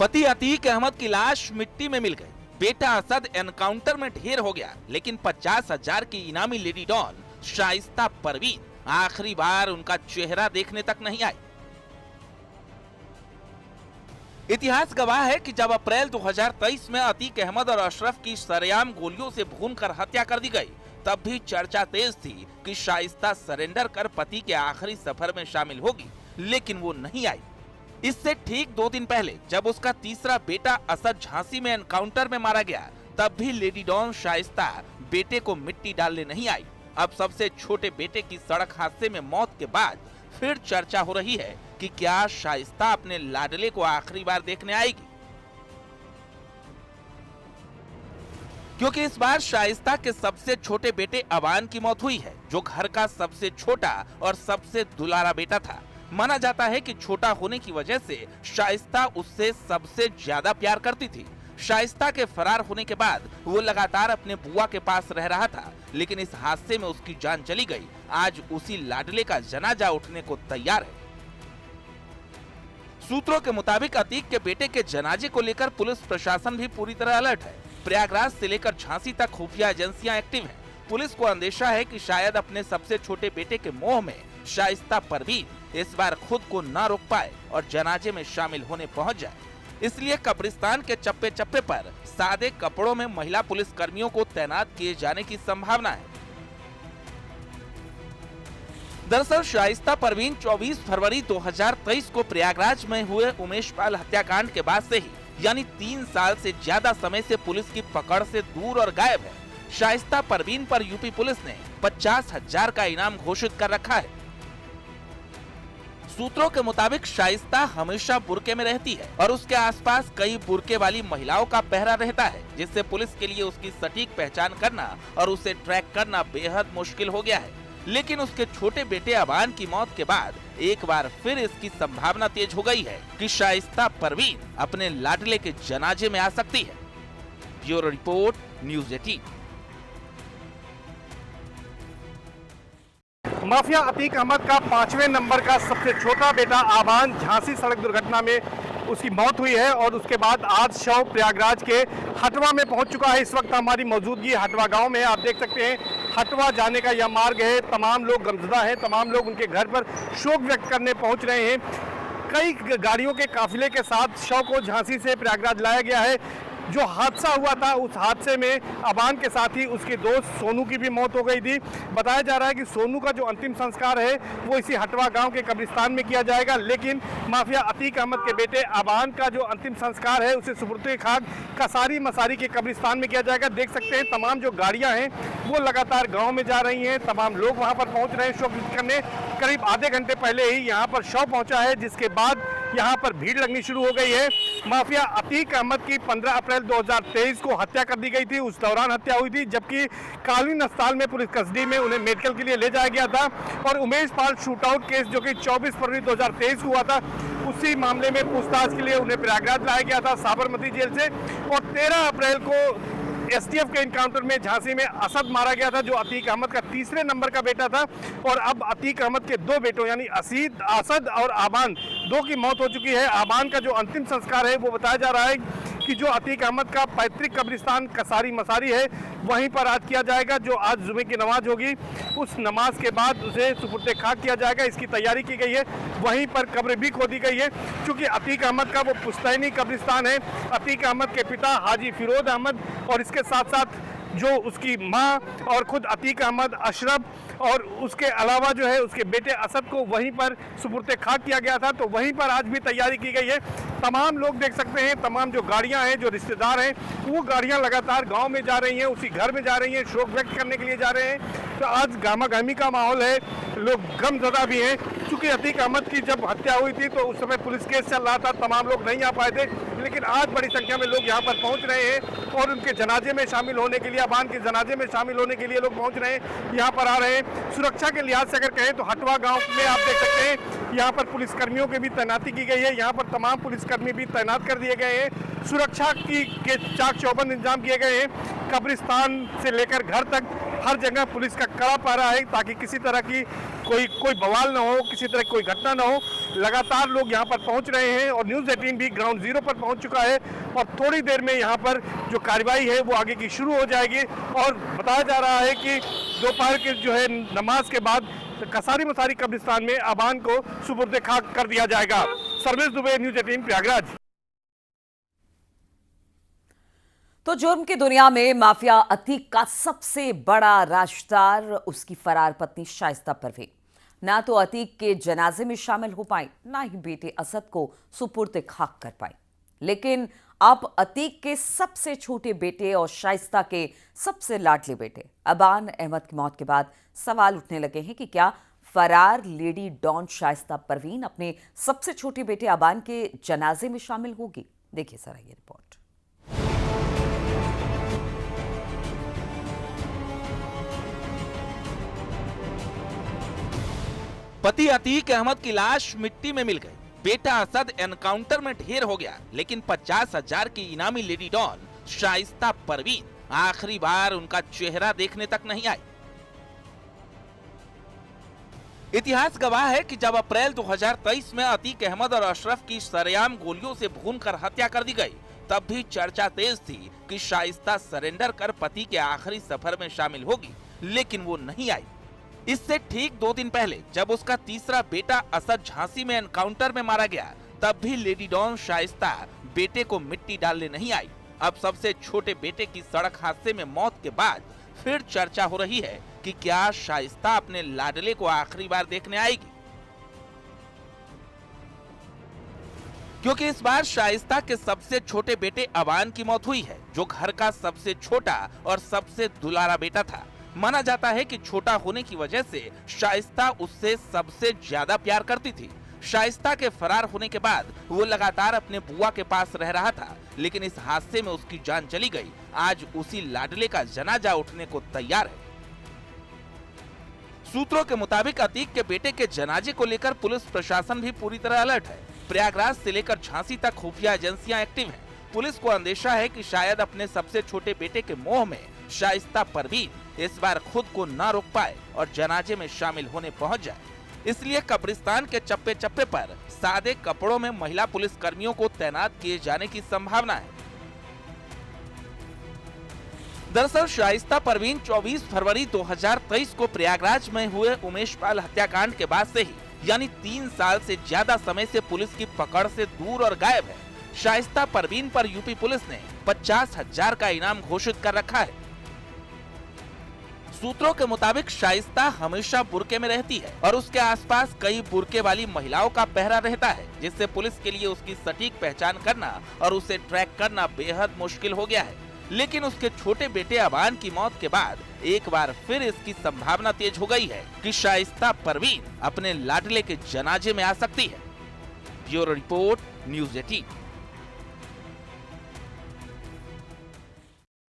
पति अतीक अहमद की लाश मिट्टी में मिल गई। बेटा असद एनकाउंटर में ढेर हो गया, लेकिन 50,000 की इनामी लेडी डॉन शाइस्ता परवीन आखिरी बार उनका चेहरा देखने तक नहीं आई। इतिहास गवाह है कि जब अप्रैल 2023 में अतीक अहमद और अशरफ की सरेआम गोलियों से भूनकर हत्या कर दी गई, तब भी चर्चा तेज थी कि शाइस्ता सरेंडर कर पति के आखिरी सफर में शामिल होगी, लेकिन वो नहीं आई। इससे ठीक 2 दिन पहले जब उसका तीसरा बेटा असद झांसी में एनकाउंटर में मारा गया, तब भी लेडी डॉन शाइस्ता बेटे को मिट्टी डालने नहीं आई। अब सबसे छोटे बेटे की सड़क हादसे में मौत के बाद फिर चर्चा हो रही है कि क्या शाइस्ता अपने लाडले को आखिरी बार देखने आएगी, क्योंकि इस बार शाइस्ता के सबसे छोटे बेटे अवान की मौत हुई है, जो घर का सबसे छोटा और सबसे दुलारा बेटा था। माना जाता है कि छोटा होने की वजह से शाइस्ता उससे सबसे ज्यादा प्यार करती थी। शाइस्ता के फरार होने के बाद वो लगातार अपने बुआ के पास रह रहा था, लेकिन इस हादसे में उसकी जान चली गई। आज उसी लाडले का जनाजा उठने को तैयार है। सूत्रों के मुताबिक अतीक के बेटे के जनाजे को लेकर पुलिस प्रशासन भी पूरी तरह अलर्ट है। प्रयागराज से लेकर झांसी तक खुफिया एजेंसियां एक्टिव हैं। पुलिस को अंदेशा है कि शायद अपने सबसे छोटे बेटे के मोह में शाइस्ता परवीन इस बार खुद को न रोक पाए और जनाजे में शामिल होने पहुंच जाए। इसलिए कब्रिस्तान के चप्पे चप्पे पर सादे कपड़ों में महिला पुलिस कर्मियों को तैनात किए जाने की संभावना है। दरअसल शाइस्ता परवीन 24 फरवरी 2023 को प्रयागराज में हुए उमेश पाल हत्याकांड के बाद से ही, यानी 3 साल से ज्यादा समय से पुलिस की पकड़ से दूर और गायब है। शाइस्ता परवीन पर यूपी पुलिस ने 50,000 का इनाम घोषित कर रखा है। सूत्रों के मुताबिक शाइस्ता हमेशा बुर्के में रहती है और उसके आसपास कई बुर्के वाली महिलाओं का पहरा रहता है, जिससे पुलिस के लिए उसकी सटीक पहचान करना और उसे ट्रैक करना बेहद मुश्किल हो गया है। लेकिन उसके छोटे बेटे अवान की मौत के बाद एक बार फिर इसकी संभावना तेज हो गई है कि शाइस्ता परवीन अपने लाडले के जनाजे में आ सकती है। Bureau report, news 18। Mafia Atiq Ahmed का 5वें नंबर का सबसे छोटा बेटा आबान झांसी सड़क दुर्घटना में उसकी मौत हुई है और उसके बाद आज शव प्रयागराज के हटवा में पहुंच चुका है। इस वक्त हमारी मौजूदगी हटवा गांव में है। आप देख सकते हैं हटवा जाने का यह मार्ग है। तमाम लोग गमज़दा हैं, तमाम लोग उनके घर पर शोक व्यक्त करने पहुंच रहे हैं। कई गाड़ियों के काफिले के साथ शव को झांसी से प्रयागराज लाया गया है। जो हादसा हुआ था उस हादसे में अबान के साथ ही उसके दोस्त सोनू की भी मौत हो गई थी। बताया जा रहा है कि सोनू का जो अंतिम संस्कार है वो इसी हटवा गांव के कब्रिस्तान में किया जाएगा, लेकिन माफिया अतीक अहमद के बेटे अबान का जो अंतिम संस्कार है उसे सुपुर्द खाक कसारी मसारी के कब्रिस्तान में किया जाएगा। देख सकते हैं तमाम जो गाड़ियाँ हैं वो लगातार गाँव में जा रही हैं। तमाम लोग वहाँ पर पहुँच रहे हैं शोक करने। करीब आधे घंटे पहले ही यहाँ पर शव पहुँचा है, जिसके बाद यहाँ पर भीड़ लगनी शुरू हो गई है। माफिया अतीक अहमद की 15 अप्रैल 2023 को हत्या कर दी गई थी। उस दौरान हत्या हुई थी, जबकि कालवी अस्पताल में पुलिस कस्टडी में उन्हें मेडिकल के लिए ले जाया गया था। और उमेश पाल शूटआउट केस जो कि 24 फरवरी 2023 हुआ था, उसी मामले में पूछताछ के लिए उन्हें प्रयागराज लाया गया था साबरमती जेल से। और 13 अप्रैल को एसटीएफ के इनकाउंटर में झांसी में असद मारा गया था, जो अतीक अहमद का तीसरे नंबर का बेटा था। और अब अतीक अहमद के 2 बेटों यानी असद और आबान 2 की मौत हो चुकी है। आबान का जो अंतिम संस्कार है वो बताया जा रहा है कि जो अतीक अहमद का पैतृक कब्रिस्तान कसारी मसारी है वहीं पर आज किया जाएगा। जो आज जुमे की नमाज होगी, उस नमाज के बाद उसे सुपुर्द खाक किया जाएगा। इसकी तैयारी की गई है। वहीं पर कब्र भी खोदी गई है, क्योंकि अतीक अहमद का वो पुश्तैनी कब्रिस्तान है। अतीक अहमद के पिता हाजी फिरोज अहमद और इसके साथ साथ जो उसकी माँ और खुद अतीक अहमद, अशरफ और उसके अलावा जो है उसके बेटे असद को वहीं पर सुपुर्द खाक किया गया था। तो वहीं पर आज भी तैयारी की गई है। तमाम लोग देख सकते हैं, तमाम जो गाड़ियां हैं, जो रिश्तेदार हैं, वो गाड़ियां लगातार गांव में जा रही हैं, उसी घर में जा रही हैं, शोक व्यक्त करने के लिए जा रहे हैं। तो आज गामा गामी का माहौल है, लोग गमज़दा भी हैं। चूँकि अतीक अहमद की जब हत्या हुई थी तो उस समय पुलिस केस चल रहा था, तमाम लोग नहीं आ पाए थे, लेकिन आज बड़ी संख्या में लोग यहाँ पर पहुँच रहे हैं और उनके जनाजे में शामिल होने के लिए, अबान के जनाजे में शामिल होने के लिए लोग पहुँच रहे हैं, यहाँ पर आ रहे हैं। सुरक्षा के लिहाज से अगर कहें तो हटवा गाँव में आप देख सकते हैं यहाँ पर पुलिसकर्मियों की भी तैनाती की गई है। यहाँ पर तमाम पुलिसकर्मी भी तैनात कर दिए गए हैं। सुरक्षा के चाक चौबंद इंतजाम किए गए हैं। कब्रिस्तान से लेकर घर तक हर जगह पुलिस का कड़ा पहरा है ताकि किसी तरह की कोई बवाल ना हो, किसी तरह की कोई घटना ना हो। लगातार लोग यहाँ पर पहुँच रहे हैं और न्यूज़ 18 भी ग्राउंड जीरो पर पहुँच चुका है और थोड़ी देर में यहाँ पर जो कार्रवाई है वो आगे की शुरू हो जाएगी। और बताया जा रहा है कि दोपहर के जो है नमाज के बाद कसारी मसारी कब्रिस्तान में अबान को सुपुर्द खाक कर दिया जाएगा। सर्वेश दुबे, न्यूज़ 18 प्रयागराज। तो जुर्म की दुनिया में माफिया अतीक का सबसे बड़ा राशदार उसकी फरार पत्नी शाइस्ता परवीन ना तो अतीक के जनाजे में शामिल हो पाई, ना ही बेटे असद को सुपुर्द खाक कर पाई। लेकिन अब अतीक के सबसे छोटे बेटे और शाइस्ता के सबसे लाडले बेटे अबान अहमद की मौत के बाद सवाल उठने लगे हैं कि क्या फरार लेडी डॉन शाइस्ता परवीन अपने सबसे छोटे बेटे अबान के जनाजे में शामिल होगी। देखिए जरा ये रिपोर्ट। पति अतीक अहमद की लाश मिट्टी में मिल गई, बेटा असद एनकाउंटर में ढेर हो गया, लेकिन 50,000 की इनामी लेडी डॉन शाइस्ता परवीन आखिरी बार उनका चेहरा देखने तक नहीं आई। इतिहास गवाह है कि जब अप्रैल 2023 में अतीक अहमद और अशरफ की सरेआम गोलियों से भूनकर हत्या कर दी गई, तब भी चर्चा तेज थी कि शाइस्ता सरेंडर कर पति के आखिरी सफर में शामिल होगी, लेकिन वो नहीं आई। इससे ठीक 2 दिन पहले जब उसका तीसरा बेटा असद झांसी में एनकाउंटर में मारा गया, तब भी लेडी डॉन शाइस्ता बेटे को मिट्टी डालने नहीं आई। अब सबसे छोटे बेटे की सड़क हादसे में मौत के बाद फिर चर्चा हो रही है कि क्या शाइस्ता अपने लाडले को आखिरी बार देखने आएगी, क्योंकि इस बार शाइस्ता के सबसे छोटे बेटे अबान की मौत हुई है, जो घर का सबसे छोटा और सबसे दुलारा बेटा था। माना जाता है कि छोटा होने की वजह से शाइस्ता उससे सबसे ज्यादा प्यार करती थी। शाइस्ता के फरार होने के बाद वो लगातार अपने बुआ के पास रह रहा था, लेकिन इस हादसे में उसकी जान चली गई। आज उसी लाडले का जनाजा उठने को तैयार है। सूत्रों के मुताबिक अतीक के बेटे के जनाजे को लेकर पुलिस प्रशासन भी पूरी तरह अलर्ट है। प्रयागराज से लेकर झांसी तक खुफिया एजेंसियां एक्टिव हैं। पुलिस को अंदेशा है कि शायद अपने सबसे छोटे बेटे के मोह में शाइस्ता परवीन इस बार खुद को ना रोक पाए और जनाजे में शामिल होने पहुंच जाए। इसलिए कब्रिस्तान के चप्पे चप्पे पर सादे कपड़ों में महिला पुलिस कर्मियों को तैनात किए जाने की संभावना है। दरअसल शाइस्ता परवीन 24 फरवरी 2023 को प्रयागराज में हुए उमेश पाल हत्याकांड के बाद से ही, यानी 3 साल से ज्यादा समय से पुलिस की पकड़ से दूर और गायब है। शाइस्ता परवीन पर यूपी पुलिस ने 50,000 का इनाम घोषित कर रखा है। सूत्रों के मुताबिक शाइस्ता हमेशा बुर्के में रहती है और उसके आसपास कई बुर्के वाली महिलाओं का पहरा रहता है, जिससे पुलिस के लिए उसकी सटीक पहचान करना और उसे ट्रैक करना बेहद मुश्किल हो गया है। लेकिन उसके छोटे बेटे अबान की मौत के बाद एक बार फिर इसकी संभावना तेज हो गई है कि शाइस्ता परवीन अपने लाडले के जनाजे में आ सकती है। Bureau report, news 18।